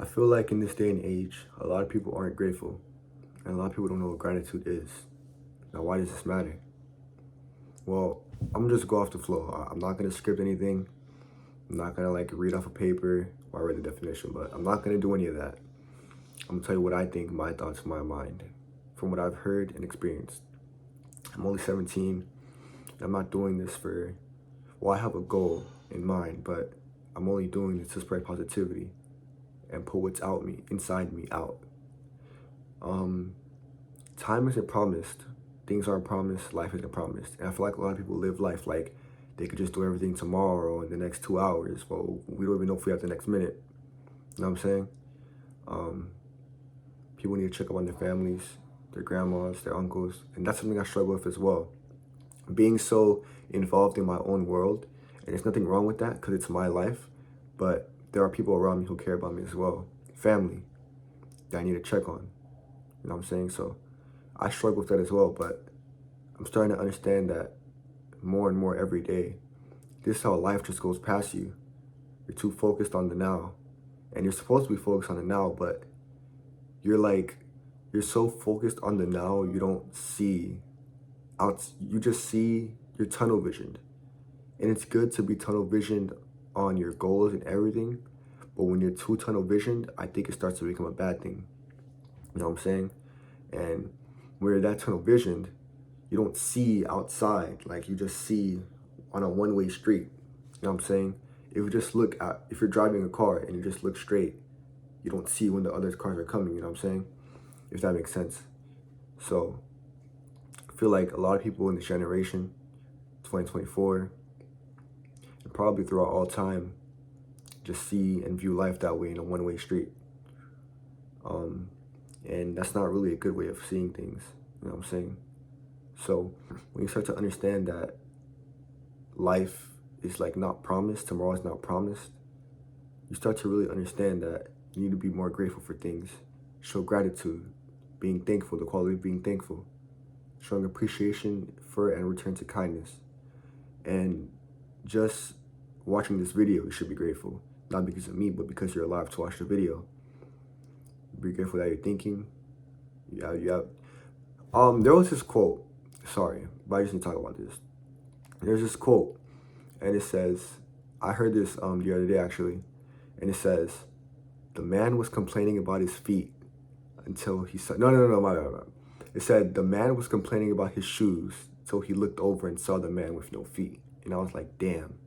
I feel like in this day and age, a lot of people aren't grateful, and a lot of people don't know what gratitude is. Now, why does this matter? Well, I'm gonna just go off the flow. I'm not gonna script anything. I'm not gonna like read off a paper or read the definition, but I'm not gonna do any of that. I'm gonna tell you what I think, my thoughts, my mind, from what I've heard and experienced. I'm only 17. I'm not doing this for, well, I have a goal in mind, but I'm only doing this to spread positivity and put what's inside me out. Um, Time isn't promised. Things aren't promised. Life isn't promised. And I feel like a lot of people live life like they could just do everything tomorrow in the next 2 hours. Well, we don't even know if we have the next minute. You know what I'm saying? Um, People need to check up on their families, their grandmas, their uncles. And that's something I struggle with as well. Being so involved in my own world, and there's nothing wrong with that because it's my life, but there are people around me who care about me as well. Family that I need to check on. You know what I'm saying? So I struggle with that as well, but I'm starting to understand that more and more every day. This is how life just goes past you. You're too focused on the now. And you're supposed to be focused on the now, but you're so focused on the now, you don't see out, you just see, you're tunnel visioned. And it's good to be tunnel visioned on your goals and everything, but when you're too tunnel visioned, I think it starts to become a bad thing. You know what I'm saying? And when you're that tunnel visioned, you don't see outside, like you just see on a one-way street. You know what I'm saying? If you're driving a car and you just look straight, you don't see when the other cars are coming, you know what I'm saying? If that makes sense. So I feel like a lot of people in this generation, 2024, and probably throughout all time, just see and view life that way in a one-way street. And that's not really a good way of seeing things, you know what I'm saying? So when you start to understand that life is like not promised, tomorrow is not promised, you start to really understand that you need to be more grateful for things, show gratitude, being thankful, the quality of being thankful, showing appreciation for and return to kindness. And just watching this video, you should be grateful, not because of me, but because you're alive to watch the video. Be grateful that you're thinking. Yeah. There was this quote, sorry, but I just need to talk about this. There's this quote, and it says, I heard this the other day actually, and it says, the man was complaining about his feet until he saw, no, my bad. It said, the man was complaining about his shoes till he looked over and saw the man with no feet. And I was like, damn.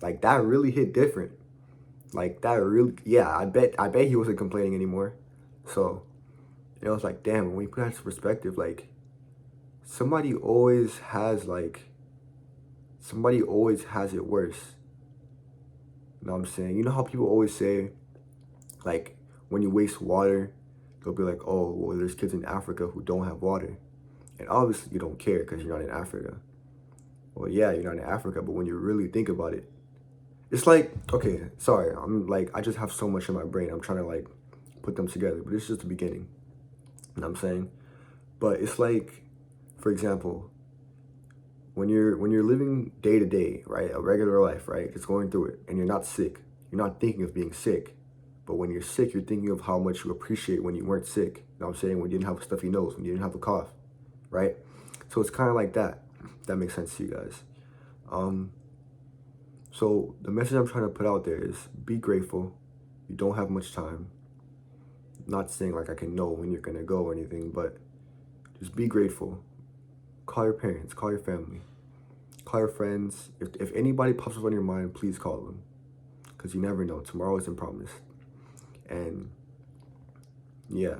Like, that really hit different. Like, that really, yeah, I bet he wasn't complaining anymore. So, I was like, damn, when you put that into perspective, like, somebody always has it worse. You know what I'm saying? You know how people always say, like, when you waste water, they'll be like, oh, well, there's kids in Africa who don't have water. And obviously you don't care because you're not in Africa. Well, yeah, you're not in Africa, but when you really think about it, it's like, okay, sorry, I just have so much in my brain. I'm trying to like put them together, but it's just the beginning. You know what I'm saying? But it's like, for example, when you're living day to day, right, a regular life, right, just going through it, and you're not sick, you're not thinking of being sick. But when you're sick, you're thinking of how much you appreciate when you weren't sick. You know what I'm saying? When you didn't have a stuffy nose, when you didn't have a cough, right? So it's kind of like that. If that makes sense to you guys. So the message I'm trying to put out there is be grateful. You don't have much time. Not saying like I can know when you're going to go or anything, but just be grateful. Call your parents, call your family, call your friends. If anybody pops up on your mind, please call them. Because you never know. Tomorrow isn't promised. And yeah.